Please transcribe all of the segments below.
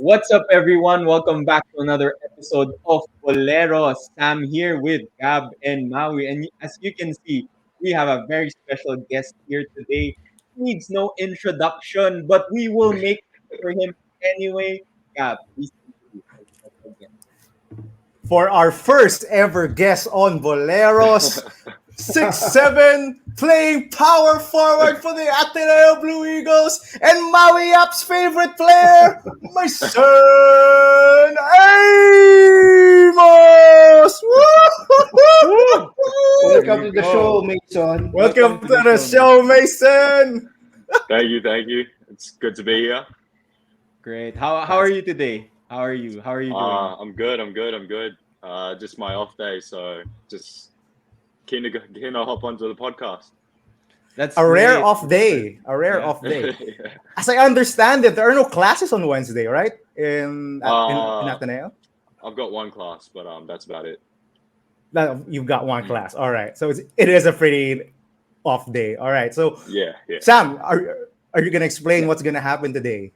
What's up, everyone? Welcome back to another episode of Boleros. Sam here with Gab and Maui. And as you can see, we have a very special guest here today. Needs no introduction, but we will make it for him anyway. Gab, please introduce our special guest. For our first ever guest on Boleros, 6'7", playing power forward for the Ateneo Blue Eagles, and Maui App's favorite player, Mason Amos! Woo! Welcome to the show, Mason. Welcome to the show, Mason! Thank you. It's good to be here. Great. How are you today? How are you? How are you doing? I'm good. Just my off day, so just keen to hop onto the podcast. That's A rare great. off day. As I understand it, there are no classes on Wednesday, right? In Ateneo? I've got one class, but that's about it. You've got one class. All right. So it is a pretty off day. All right. So Yeah. Sam, are you gonna explain what's gonna happen today?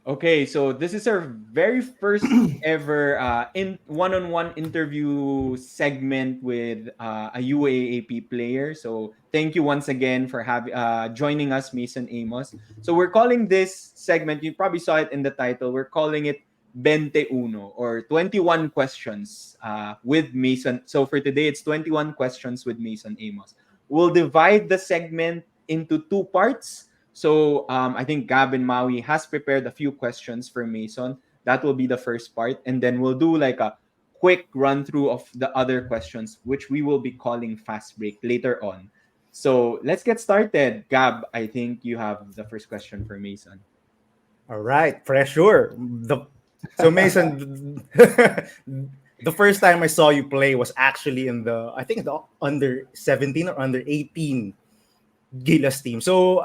Okay, so this is our very first ever in one-on-one interview segment with a UAAP player. So thank you once again for joining us, Mason Amos. So we're calling this segment, you probably saw it in the title, we're calling it Bente Uno, or 21 questions with Mason. So for today, it's 21 questions with Mason Amos. We'll divide the segment into two parts. So I think Gab and Maui has prepared a few questions for Mason. That will be the first part. And then we'll do like a quick run through of the other questions, which we will be calling fast break later on. So let's get started. Gab, I think you have the first question for Mason. All right, pressure. So Mason, the first time I saw you play was actually in the under 17 or under 18 Gilas team. So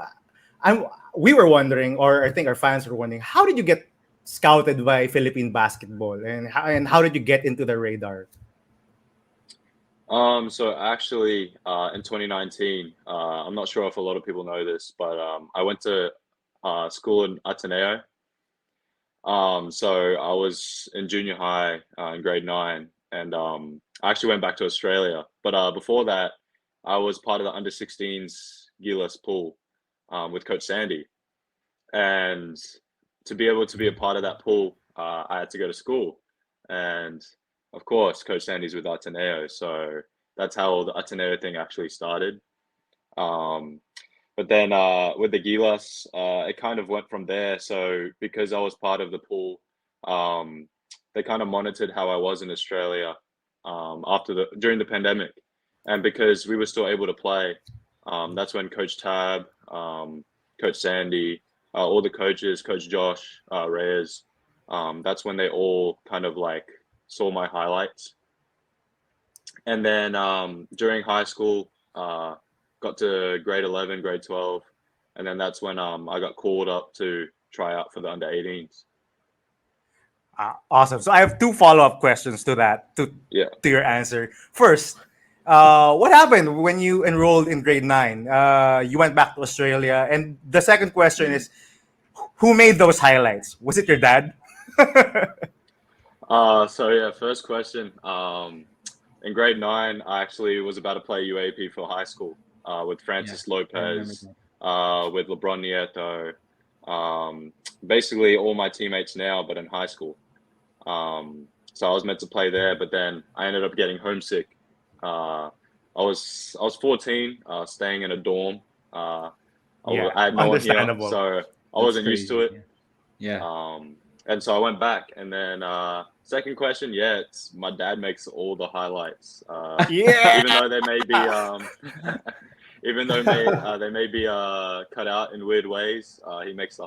we were wondering, or I think our fans were wondering, how did you get scouted by Philippine basketball, and how did you get into the radar? So actually, in 2019, I'm not sure if a lot of people know this, but I went to school in Ateneo. So I was in junior high in grade 9, and I actually went back to Australia. But before that, I was part of the under 16s Gilas pool with Coach Sandy. And to be able to be a part of that pool, I had to go to school. And of course, Coach Sandy's with Ateneo. So that's how the Ateneo thing actually started. But then with the Gilas, it kind of went from there. So because I was part of the pool, they kind of monitored how I was in Australia during the pandemic. And because we were still able to play, that's when Coach Tab, Coach Sandy, all the coaches, Coach Josh, Reyes, that's when they all kind of like saw my highlights. And then during high school, got to grade 11, grade 12, and then that's when I got called up to try out for the under 18s. Awesome. So I have two follow-up questions to that, to your answer. First, what happened when you enrolled in grade 9? You went back to Australia. And the second question is, who made those highlights? Was it your dad? First question. In grade 9, I actually was about to play UAP for high school with Francis Lopez, with LeBron Nieto, basically all my teammates now, but in high school. So I was meant to play there, but then I ended up getting homesick. I was 14, staying in a dorm. I had no one here, so I wasn't used to it. Yeah. And so I went back, and then second question, it's my dad makes all the highlights. Even though they may be, they may be cut out in weird ways, he makes the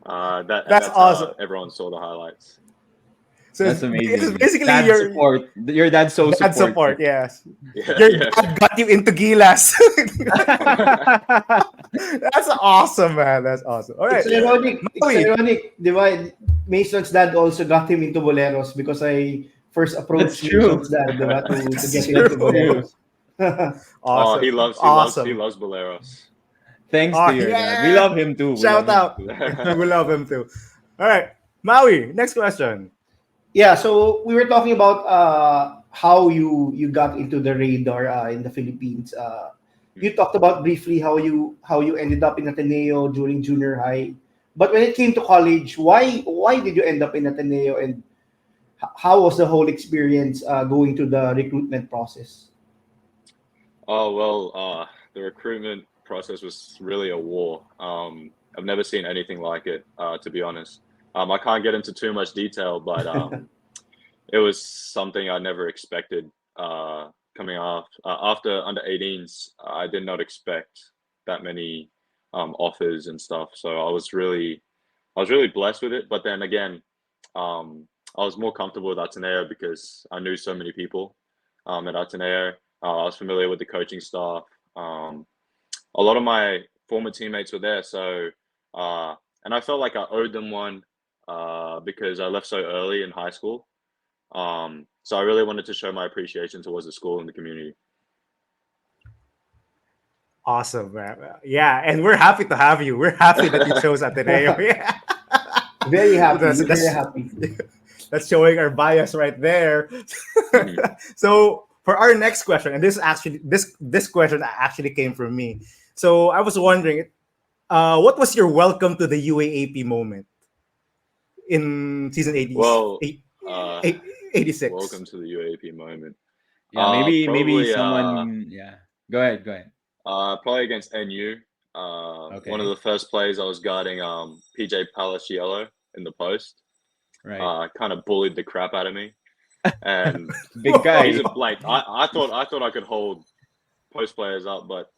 highlights. That's awesome. Everyone saw the highlights. So that's amazing. It's basically dad support. Your dad's so dad supportive. support, yes. Yeah, Your dad got you into Gilas. That's awesome, man. That's awesome. All right. It's ironic, di ba? Mason's dad also got him into Boleros because I first approached Mason's dad, di ba, to get him into Boleros. Awesome. He loves Boleros. Thanks to your dad. We love him too. Shout out. We love him too. All right, Maui. Next question. Yeah, so we were talking about how you got into the radar in the Philippines. You talked about briefly how you ended up in Ateneo during junior high, but when it came to college, why did you end up in Ateneo, and how was the whole experience going through the recruitment process? Oh well, the recruitment process was really a war. I've never seen anything like it, to be honest. I can't get into too much detail, but it was something I never expected. Coming off after under 18s, I did not expect that many offers and stuff. So I was really blessed with it. But then again, I was more comfortable with Ateneo because I knew so many people at Ateneo. I was familiar with the coaching staff. Um, a lot of my former teammates were there, so and I felt like I owed them one because I left so early in high school. So I really wanted to show my appreciation towards the school and the community. Awesome, man. Yeah, and we're happy to have you. We're happy that you chose Ateneo. Yeah. Very happy. that's, We're very that's happy. that's showing our bias right there. Mhm. So for our next question, and this question actually came from me. So I was wondering, what was your welcome to the UAAP moment in season 80, Well, eight- uh, 86? welcome to the UAP moment. Yeah, maybe Probably someone. Yeah, go ahead, go ahead. probably against NU. One of Okay, the first plays I was guarding PJ Palaciello in the post. right. Kind of bullied the crap out of me, and Big he's guy. a like I thought I could hold post players up, but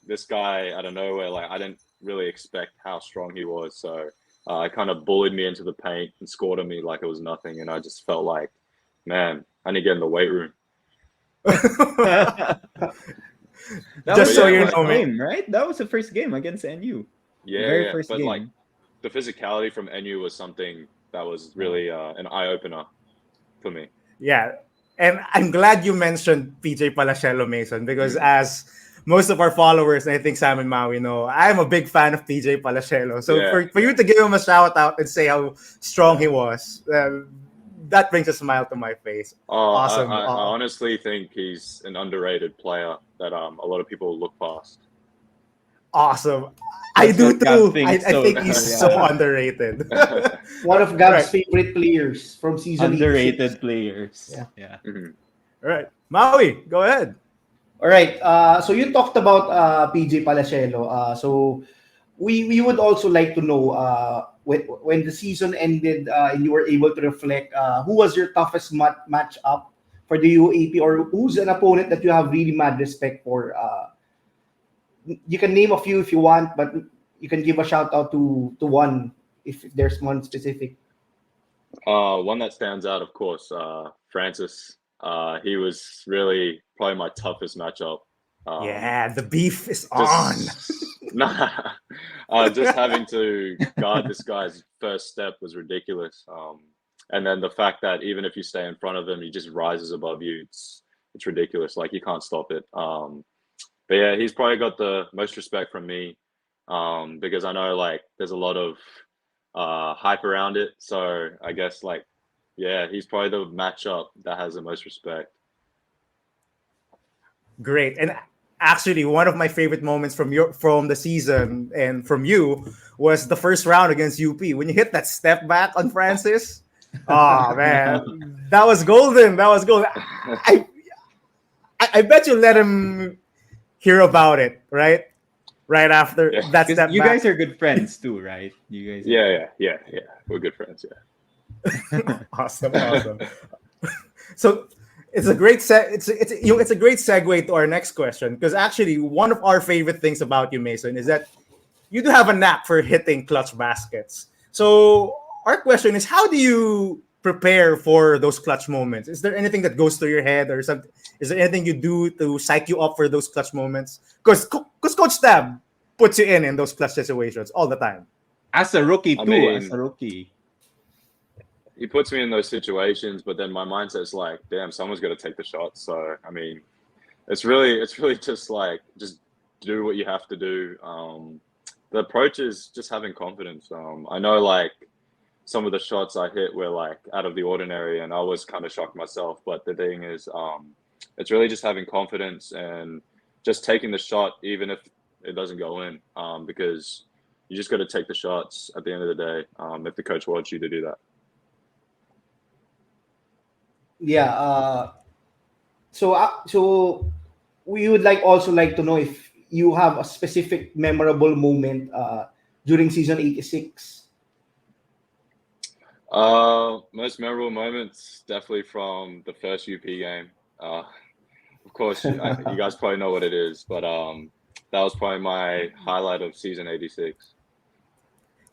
this guy out of nowhere, like I didn't really expect how strong he was. So kind of bullied me into the paint and scored on me like it was nothing, and I just felt like, man, I need to get in the weight room. That was But Just the so yeah, you first like know, man. game, right? That was the first game against NU. The yeah, very yeah. first But like game. the physicality from NU was something that was Right. really an eye opener for me. Yeah. And I'm glad you mentioned PJ Palacielo, Mason, because Mm. as most of our followers, and I think Sam and Maui know, I'm a big fan of PJ Palacielo. So Yeah, for yeah, you to give him a shout out and say how strong he yeah. was, that brings a smile to my face. Oh, Awesome. I honestly think he's an underrated player that a lot of people look past. Awesome. I That's do what Gab too. I thinks. So think he's too. so Yeah, underrated. One of All Gab's right. favorite players from season 86. underrated players. Yeah. Yeah. Mhm. All right. Maui, go ahead. All right. So you talked about PJ Palacielo. So we would also like to know when the season ended and you were able to reflect, who was your toughest match up for the UAP, or who's an opponent that you have really mad respect for? You can name a few if you want, but you can give a shout out to one if there's one specific. One that stands out, of course, Francis. He was really probably my toughest matchup. Um, Yeah, the beef is on. just nah, just having to guard this guy's first step was ridiculous. And then the fact that even if you stay in front of him, he just rises above you. It's ridiculous. Like you can't stop it. But yeah, he's probably got the most respect from me because I know like there's a lot of hype around it. So I guess like yeah, he's probably the matchup that has the most respect. Great. And actually, one of my favorite moments from the season and from you was the first round against UP when you hit that step back on Francis. Oh man, that was golden. That was golden. I I bet you let him hear about it, right? Right after Yeah, that Because step you guys back. are good friends too, right? You guys are. yeah. We're good friends. Yeah. Awesome, awesome. So it's a great it's a great segue to our next question, because actually one of our favorite things about you, Mason, is that you do have a knack for hitting clutch baskets. So our question is, how do you prepare for those clutch moments? Is there anything that goes through your head or something? Is there anything you do to psych you up for those clutch moments? Because Coach Tab puts you in those clutch situations all the time. As a rookie I too. As a mean, rookie. he puts me in those situations, but then my mindset's like, damn, someone's got to take the shot. So I mean, it's really just like just do what you have to do. The approach is just having confidence. I know like some of the shots I hit were like out of the ordinary, and I was kind of shocked myself. But the thing is, it's really just having confidence and just taking the shot, even if it doesn't go in, because you just got to take the shots at the end of the day, if the coach wants you to do that. Yeah. So we would also like to know if you have a specific memorable moment during season 86. Most memorable moments definitely from the first UP game. Of course, you guys probably know what it is, but that was probably my highlight of season 86.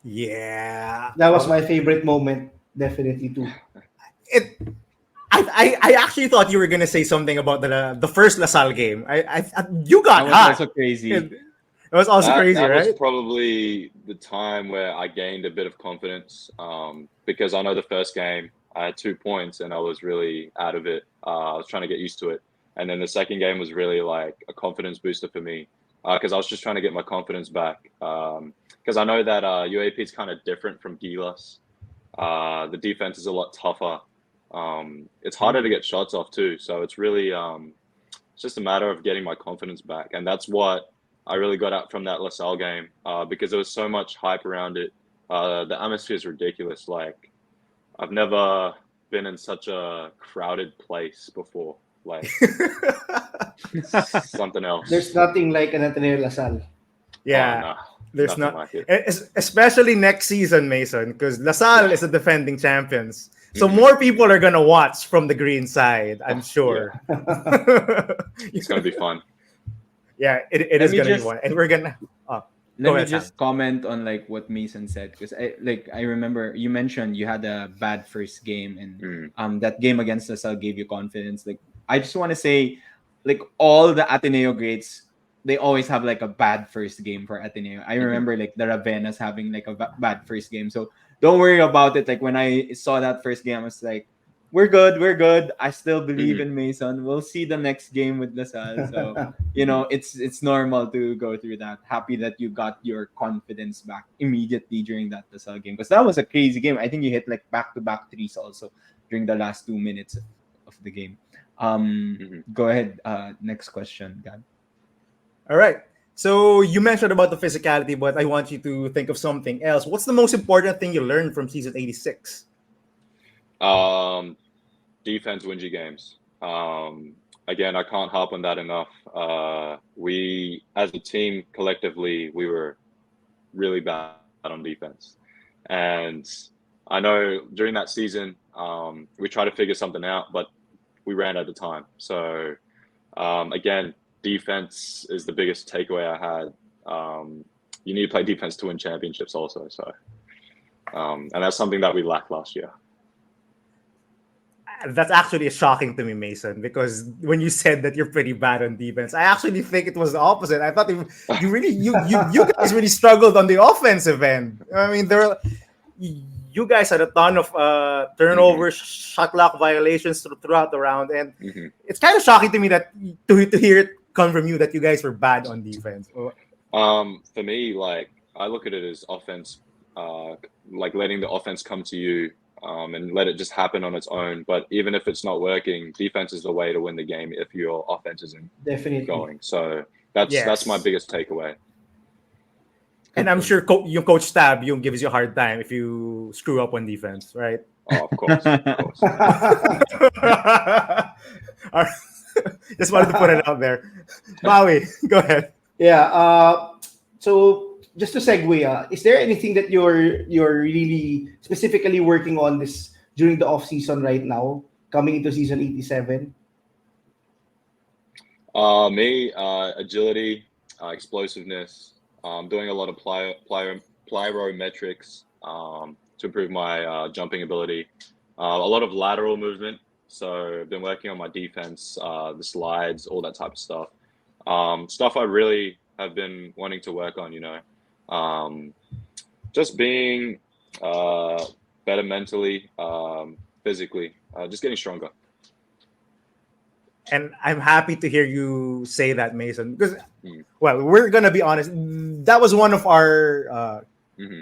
Yeah. That was my favorite moment, definitely too. It. I actually thought you were gonna say something about the first LaSalle game. You got That was hot. also crazy. It was also crazy, that right? was probably the time where I gained a bit of confidence, because I know the first game I had 2 points and I was really out of it. I was trying to get used to it, and then the second game was really like a confidence booster for me, because I was just trying to get my confidence back. Because I know that UAP is kind of different from Gilas. The defense is a lot tougher. It's harder to get shots off too, so it's really it's just a matter of getting my confidence back, and that's what I really got out from that LaSalle game, because there was so much hype around it. The atmosphere is ridiculous. Like, I've never been in such a crowded place before. Like, something else. There's nothing like an Ateneo LaSalle. Yeah. No, There's nothing not, like it. especially next season, Mason, because LaSalle is the defending champions. So Mhm. more people are gonna watch from the green side, I'm sure. It's gonna be fun. Yeah, it Let is me gonna just- be one, and we're gonna. Let Go me ahead, Sam. just comment on like what Mason said, because I remember you mentioned you had a bad first game, and that game against LaSalle gave you confidence. Like, I just want to say, like, all the Ateneo greats, they always have like a bad first game for Ateneo. I remember like the Ravenas having like a bad first game, so don't worry about it. Like, when I saw that first game, I was like, we're good. I still believe in Mason. We'll see the next game with LaSalle. So it's normal to go through that. Happy that you got your confidence back immediately during that LaSalle game, because that was a crazy game. I think you hit like back-to-back threes also during the last 2 minutes of the game. Go ahead. Next question, Gab. All right. So you mentioned about the physicality, but I want you to think of something else. What's the most important thing you learned from season 86? Defense wins you games. Again, I can't harp on that enough. We, as a team, collectively, we were really bad on defense. And I know during that season, we tried to figure something out, but we ran out of time. So, again, defense is the biggest takeaway I had. You need to play defense to win championships also. So, and that's something that we lacked last year. That's actually shocking to me, Mason, because when you said that you're pretty bad on defense, I actually think it was the opposite. I thought you guys really struggled on the offensive end. I mean, you guys had a ton of turnovers, shot clock violations throughout the round, and it's kind of shocking to me that to hear it come from you that you guys were bad on defense. For me, like, I look at it as offense, like letting the offense come to you. And let it just happen on its own. But even if it's not working, defense is the way to win the game if your offense isn't Definitely going. So that's my biggest takeaway. And I'm sure yung Coach Tab gives you a hard time if you screw up on defense, right? Oh, of course. All right. Just wanted to put it out there. Maui, go ahead. Yeah. So just to segue, is there anything that you're really specifically working on this during the off season right now, coming into season 87? Me, agility, explosiveness. Doing a lot of plyometrics to improve my jumping ability. A lot of lateral movement. So I've been working on my defense, the slides, all that type of stuff. Stuff I really have been wanting to work on, just being better mentally, physically, just getting stronger. And I'm happy to hear you say that, Mason, because, well, we're going to be honest. That was one of our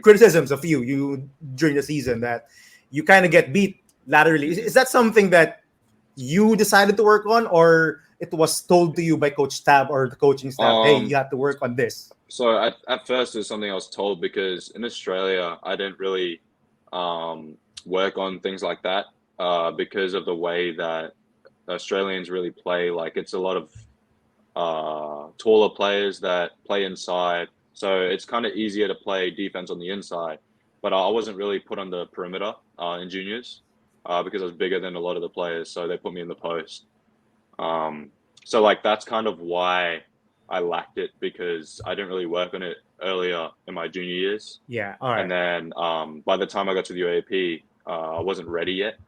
criticisms of you during the season that you kind of get beat laterally. Is that something that you decided to work on, or it was told to you by Coach Tab or the coaching staff? Hey, you have to work on this. So at first, it was something I was told because in Australia, I didn't really work on things like that because of the way that Australians really play. Like it's a lot of taller players that play inside, so it's kind of easier to play defense on the inside. But I wasn't really put on the perimeter in juniors because I was bigger than a lot of the players, so they put me in the post. So like that's kind of why I lacked it, because I didn't really work on it earlier in my junior years. Yeah, all right. And then by the time I got to the UAP, I wasn't ready yet.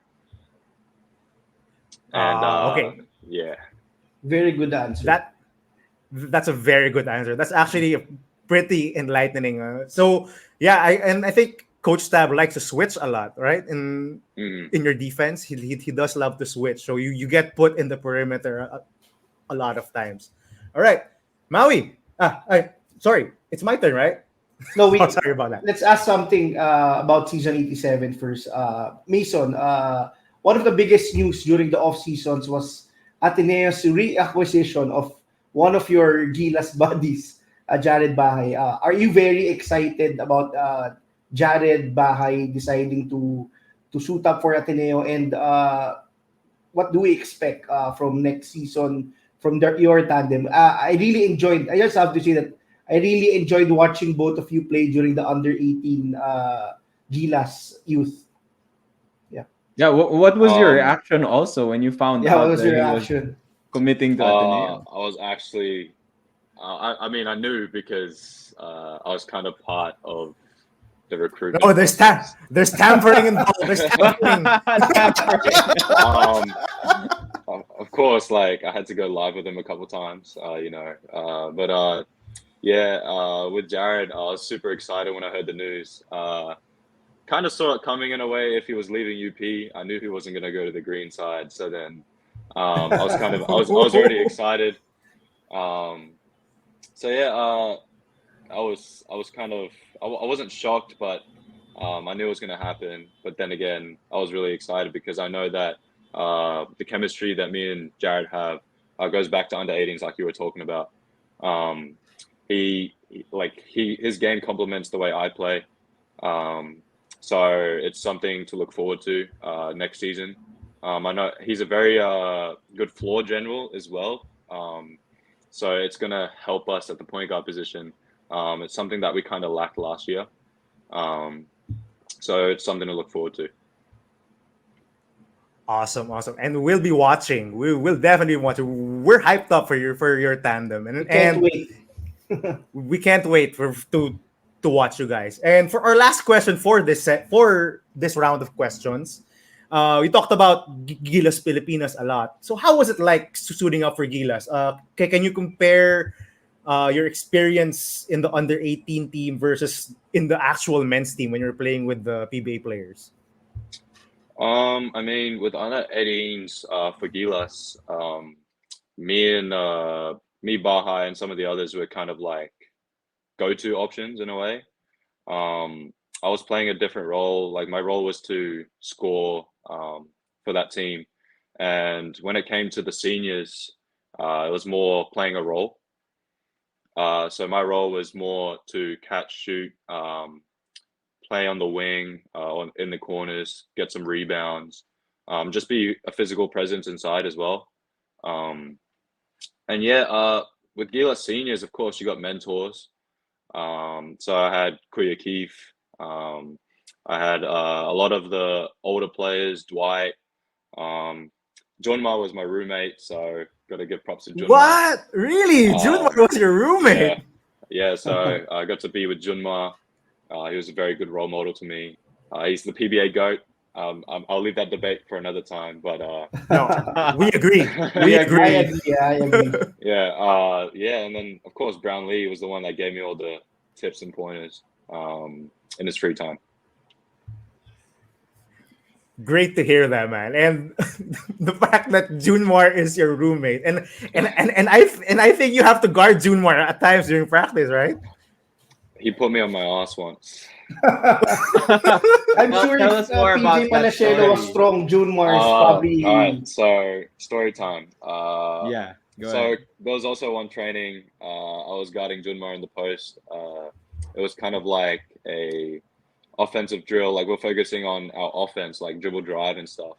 And okay. Yeah. Very good answer. That's a very good answer. That's actually pretty enlightening. So yeah, I think Coach Tab likes to switch a lot, right? In your defense, he does love to switch. So you get put in the perimeter a lot of times. All right, Maui. Sorry, it's my turn, right? No, Sorry about that. let's ask something about season 87 first. Mason, one of the biggest news during the off seasons was Ateneo's reacquisition of one of your Gilas buddies, Jared Bahay. Are you very excited about Jared Bahay deciding to suit up for Ateneo, and what do we expect from next season from your tandem? I really enjoyed. I just have to say that I really enjoyed watching both of you play during the under 18 Gilas youth. Yeah. Yeah. What was your reaction also when you found Yeah. out What was that your he was reaction? committing to Ateneo? I was actually, I mean, I knew because I was kind of part of the recruitment. Oh, there's tampering involved. There's tampering. Of course, like I had to go live with him a couple times, but with Jared, I was super excited when I heard the news. Kind of saw it coming in a way. If he was leaving UP, I knew he wasn't going to go to the green side. So then I was already excited. I wasn't shocked, but I knew it was going to happen. But then again, I was really excited because I know that the chemistry that me and Jared have goes back to under 18s, like you were talking about. His game complements the way I play. So it's something to look forward to next season. I know he's a very good floor general as well. So it's going to help us at the point guard position. It's something that we kind of lacked last year. So it's something to look forward to. Awesome. And we'll be watching. We'll definitely watch. We're hyped up for your tandem, and Wait. we can't wait to watch you guys. And for our last question for this round of questions, we talked about Gilas Pilipinas a lot. So how was it like suiting up for Gilas? Can you compare your experience in the under 18 team versus in the actual men's team when you're playing with the PBA players? I mean, with under 18s for Gilas, me, Baha, and some of the others were kind of like go-to options in a way. I was playing a different role. Like my role was to score for that team, and when it came to the seniors, it was more playing a role. So my role was more to catch, shoot, play on the wing, in the corners, get some rebounds, just be a physical presence inside as well. With Gilas seniors, of course, you got mentors. So I had Kuya Keefe. I had a lot of the older players, Dwight. Junmar was my roommate, so got to give props to Junmar. What? Really? Junmar was your roommate? Yeah, so I got to be with Junmar. He was a very good role model to me. He's the PBA GOAT. I'll leave that debate for another time, but no, we agree. I agree. And then of course Brown Lee was the one that gave me all the tips and pointers in his free time. Great to hear that, man. And the fact that Junmar is your roommate, and I think you have to guard Junmar at times during practice, right? He put me on my ass once. I'm Well, sure tell if us more about PJ that Palacelo was story. strong, June Mars All probably. right. So story time. Yeah, go So ahead. there was also one training. I was guarding Junmar in the post. It was kind of like a offensive drill. Like we're focusing on our offense, like dribble drive and stuff.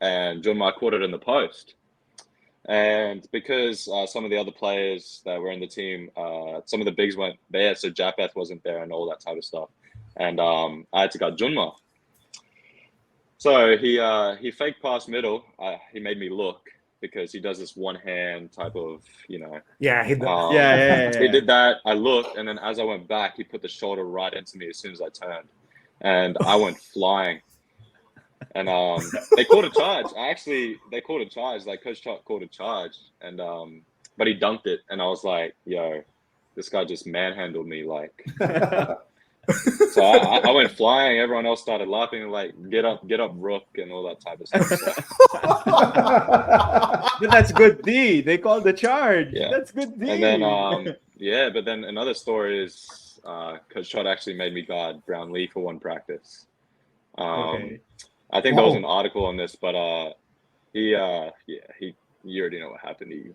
And Junmar caught it in the post. And because some of the other players that were in the team, some of the bigs weren't there, so Japheth wasn't there and all that type of stuff. And I had to guard Junmar. So he faked past middle. He made me look because he does this one hand type of, Yeah, he does. He did that. I looked, and then as I went back, he put the shoulder right into me as soon as I turned, and I went flying. And they called a charge. They called a charge. Like Coach Chuck called a charge, and but he dunked it, and I was like, "Yo, this guy just manhandled me!" Like, so I went flying. Everyone else started laughing, like, "Get up, Rook," and all that type of stuff. But that's good D. They called the charge. Yeah. That's good D. And then but then another story is Coach Chuck actually made me guard Brown Lee for one practice. Okay. I think there was an article on this, but you already know what happened. He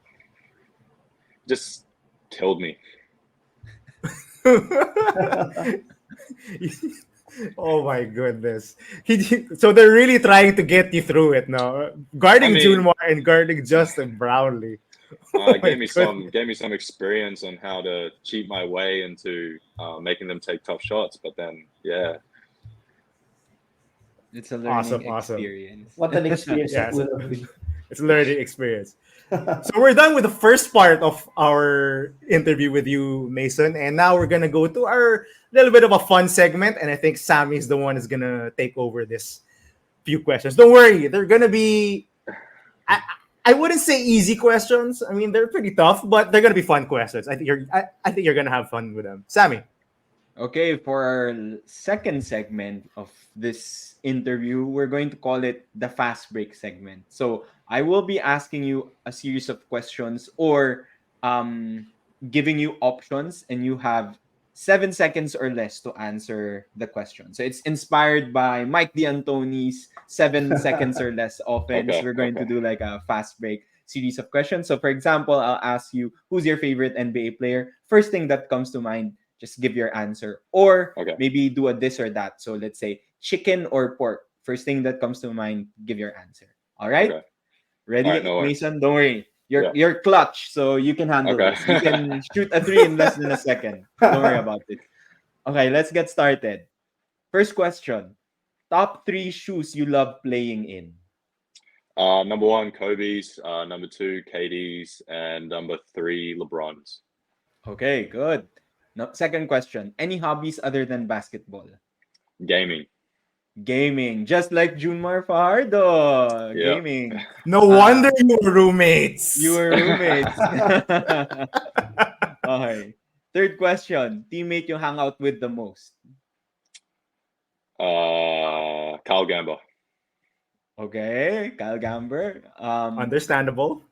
just killed me. Oh my goodness. So they're really trying to get you through it now. Guarding Junmar and guarding Justin Brownlee. Gave me some experience on how to cheat my way into making them take tough shots. But then, yeah. It's a learning Awesome. experience. What an experience Yes. that will have been. It's a learning experience. So we're done with the first part of our interview with you, Mason, and now we're gonna go to our little bit of a fun segment. And I think Sammy's the one who's gonna take over this few questions. Don't worry, they're gonna be. I wouldn't say easy questions. I mean, they're pretty tough, but they're gonna be fun questions. I think you're gonna have fun with them. Sammy. Okay, for our second segment of this interview, we're going to call it the fast break segment. So I will be asking you a series of questions or giving you options, and you have 7 seconds or less to answer the question. So it's inspired by Mike D'Antoni's 7 seconds or less offense. Okay, We're going to do like a fast break series of questions. So for example, I'll ask you, who's your favorite NBA player? First thing that comes to mind, just give your answer. Or maybe do a this or that. So let's say chicken or pork. First thing that comes to mind, give your answer. All right? Okay. Ready, All right, no Mason? Don't worry. You're clutch, so you can handle this. You can shoot a 3 in less than a second. Don't worry about it. Okay, let's get started. First question. Top 3 shoes you love playing in? Number 1, Kobe's. Number 2, KD's. And number 3, LeBron's. Okay, good. No, second question. Any hobbies other than basketball? Gaming. Gaming. Just like Junmar Fajardo. Yeah. Gaming. No wonder you were roommates. You were roommates. Okay. Third question. Teammate you hang out with the most? Kyle Gamba. Okay. Kyle Gamber. Understandable.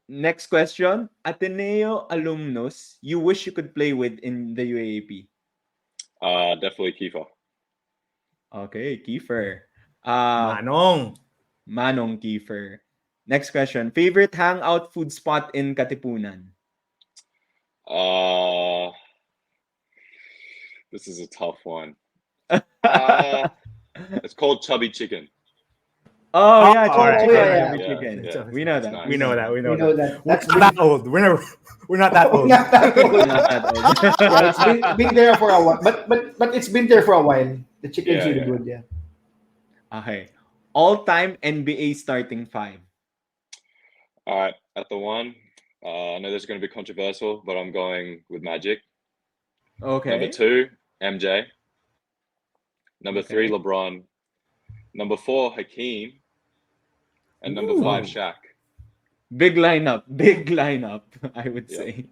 Next question. Ateneo alumnus you wish you could play with in the UAAP? Definitely Kiefer. Okay. Kiefer. Manong. Manong Kiefer. Next question. Favorite hangout food spot in Katipunan? This is a tough one. It's called Chubby Chicken. Oh, yeah, alright, chicken. yeah. We know that. Nice. We know that. We know that. We're not that old. We're not that old. Not that old. We're not that old. Yeah, it's been there for a while. But it's been there for a while. The chicken's really good, yeah. Okay. All-time NBA starting 5. All right, at the 1, I know this is going to be controversial, but I'm going with Magic. Okay. Number 2, MJ. Number 3, LeBron. Number 4, Hakeem. And number 5, Shaq. Big lineup, I would say.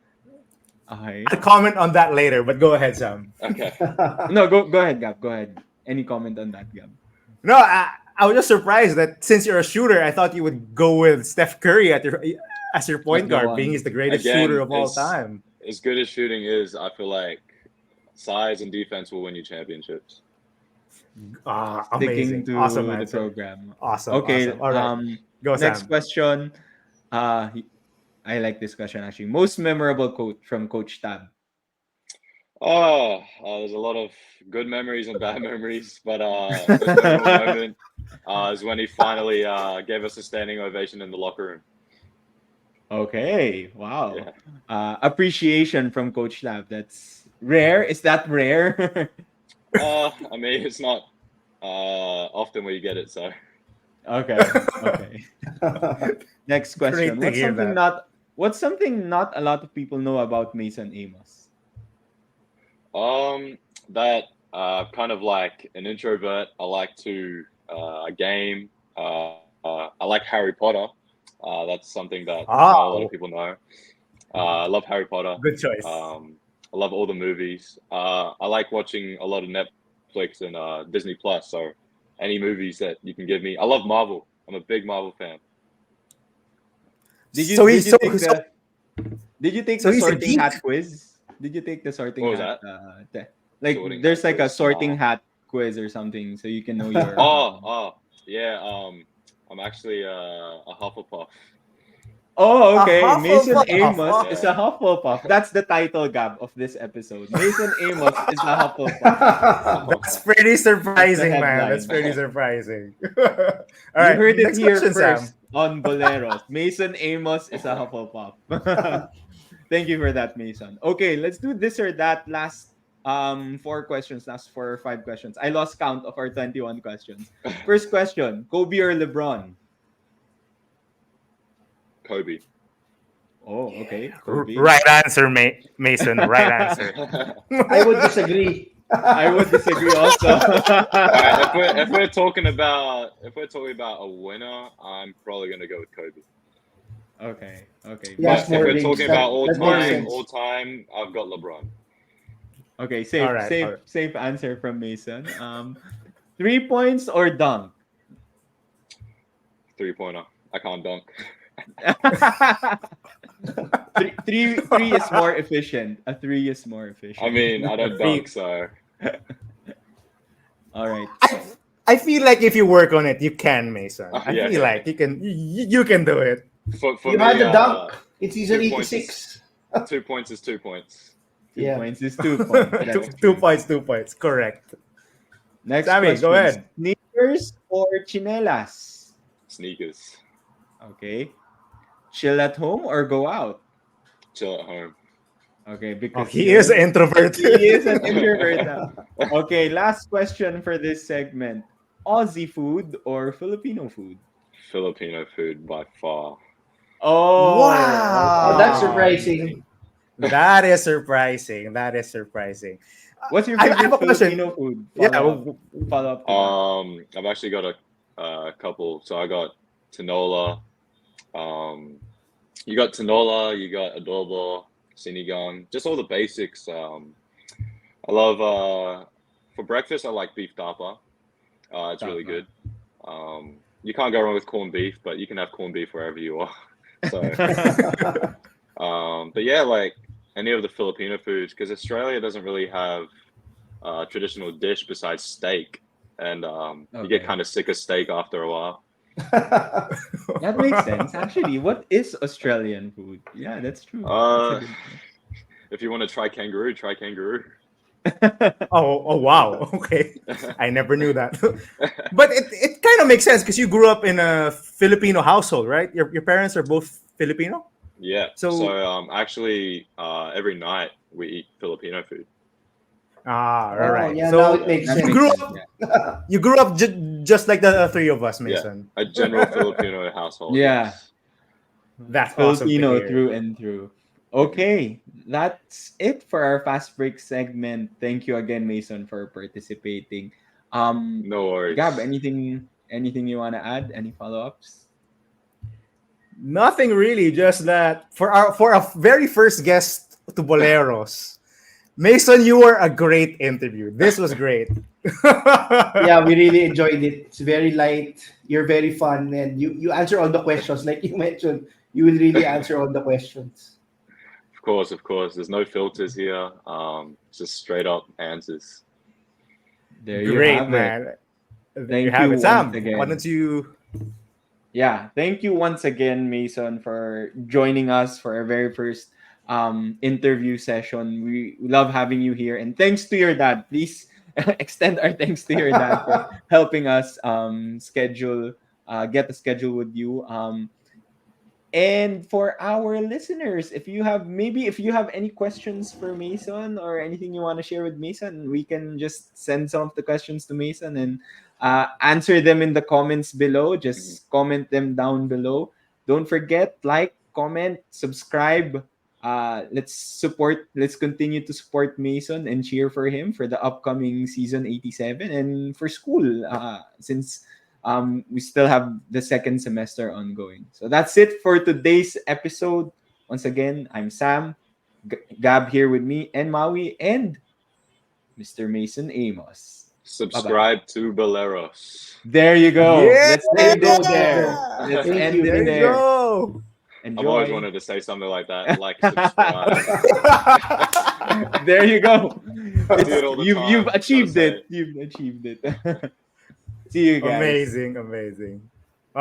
Okay. I'll comment on that later, but go ahead, Sam. Okay. No, go ahead, Gab. Go ahead. Any comment on that, Gab? No, I was just surprised that since you're a shooter, I thought you would go with Steph Curry as your point guard, being he's the greatest shooter of all time. As good as shooting is, I feel like size and defense will win you championships. Sticking Amazing. to Awesome the answer. program. Awesome. Okay. Awesome. All right. Go, Next Sam. question. Uh, I like this question actually. Most memorable quote from Coach Tab. There's a lot of good memories and bad memories, but most memorable moment is when he finally gave us a standing ovation in the locker room. Okay. Wow. Yeah. Appreciation from Coach Tab. That's rare. Is that rare? I mean, it's not often where you get it, so. Okay. Okay. Next question. Great to hear that. What's something not a lot of people know about Mason Amos? That kind of like an introvert. I like to game. I like Harry Potter. That's something that not a lot of people know. I love Harry Potter. Good choice. I love all the movies. I like watching a lot of Netflix and Disney Plus. So any movies that you can give me. I love Marvel. I'm a big Marvel fan. Did you So did he's you so, take so the did you take so the he's a sorting geek. hat quiz? Did you take the sorting What was hat? that? Like Sorting there's hat like a quiz? sorting No. hat quiz or something, so you can know your. Yeah. I'm actually a Hufflepuff. Oh, A okay. Mason Hufflepuff. Amos is a Yeah. Hufflepuff. That's the title, Gab, of this episode. Mason Amos is a Hufflepuff. That's pretty surprising, man. That's headline. pretty surprising. All You right. heard it Next here question, Sam. first on Boleros. Mason Amos is a Hufflepuff. Thank you for that, Mason. Okay, let's do this or that. Last 4 questions, last 4 or 5 questions. I lost count of our 21 questions. First question: Kobe or LeBron? Kobe. Oh, okay. Kobe. Right answer, Mason. Right answer. I would disagree. I would disagree also. Alright, if we're talking about a winner, I'm probably gonna go with Kobe. Okay. Yes, But if more we're rings. talking about That makes all sense. time, I've got LeBron. Okay, safe, All right, safe, all right. safe answer from Mason. 3 points or dunk? 3-pointer. I can't dunk. three is more efficient. A 3 is more efficient. I mean, I don't dunk, so All right. I feel like if you work on it, you can, Mason. I Yeah, feel yeah. like you can do it. for You me, had the dunk in season 2 points 86. 2 points is 2 points. 2 Yeah. points is 2 points. That's Two true. points, 2 points. Correct. Next Sammy, question. go ahead. Sneakers or chinelas? Sneakers. Okay. Chill at home or go out? Chill at home. Okay, Oh, because he is an introvert. he is an introvert. Okay, last question for this segment. Aussie food or Filipino food? Filipino food by far. Oh, Oh, that's okay. surprising. That is surprising. That is surprising. What's your I favorite have a question. Filipino food? Yeah. Follow up to that. I've actually got a couple. So I got tinola. You got tinola. You got adobo, sinigang. Just all the basics. I love for breakfast. I like beef tapa. It's really Tapa. good. You can't go wrong with corned beef, but you can have corned beef wherever you are. So, but yeah, like any of the Filipino foods, because Australia doesn't really have a traditional dish besides steak, and you get Okay. kind of sick of steak after a while. That makes sense. Actually, what is Australian food? Yeah, that's true. Uh, That's If you want to try kangaroo, try kangaroo. a good Oh, wow. Okay. I never knew that. But it kind of makes sense because you grew up in a Filipino household, right? Your parents are both Filipino? Yeah. So- So actually, every night we eat Filipino food. All Oh, right. yeah, So now it makes That sense. makes grew sense, up- yeah. you grew up just like the three of us, Mason. A general Filipino household. Yeah. yes. That's awesome to Filipino hear. through and through. Okay, that's it for our fast break segment. Thank you again, Mason, for participating. No worries. Gab, anything you want to add? Any follow-ups? Nothing really, just that for our very first guest to Boleros, Mason, you were a great interview. This was great. Yeah, we really enjoyed it. It's very light. You're very fun, and you answer all the questions. Like you mentioned, you will really answer all the questions. Of course. There's no filters here. Just straight up answers. There you Great, have it. man. There you Thank have you it. once Sam, again. why don't you? Yeah, thank you once again, Mason, for joining us for our very first interview session. We love having you here, and thanks to your dad. Please extend our thanks to your dad for helping us get a schedule with you. And for our listeners, if you have any questions for Mason or anything you want to share with Mason, we can just send some of the questions to Mason and answer them in the comments below. Mhm. Just comment them down below. Don't forget, like, comment, subscribe. Let's continue to support Mason and cheer for him for the upcoming season 87 and for school, since we still have the second semester ongoing. So that's it for today's episode. Once again, I'm Sam, Gab here with me, and Maui, and Mr. Mason Amos. Bye bye. Subscribe to Boleros. There you go. Yeah, Let's There you end go. it There you there. go. Let's Thank end you. it there you there. go. I've always Enjoy. wanted to say something like that. Like, subscribe. There you go. I do it all the You've time. achieved Gotta say it. You've achieved it. See you guys. Amazing, amazing.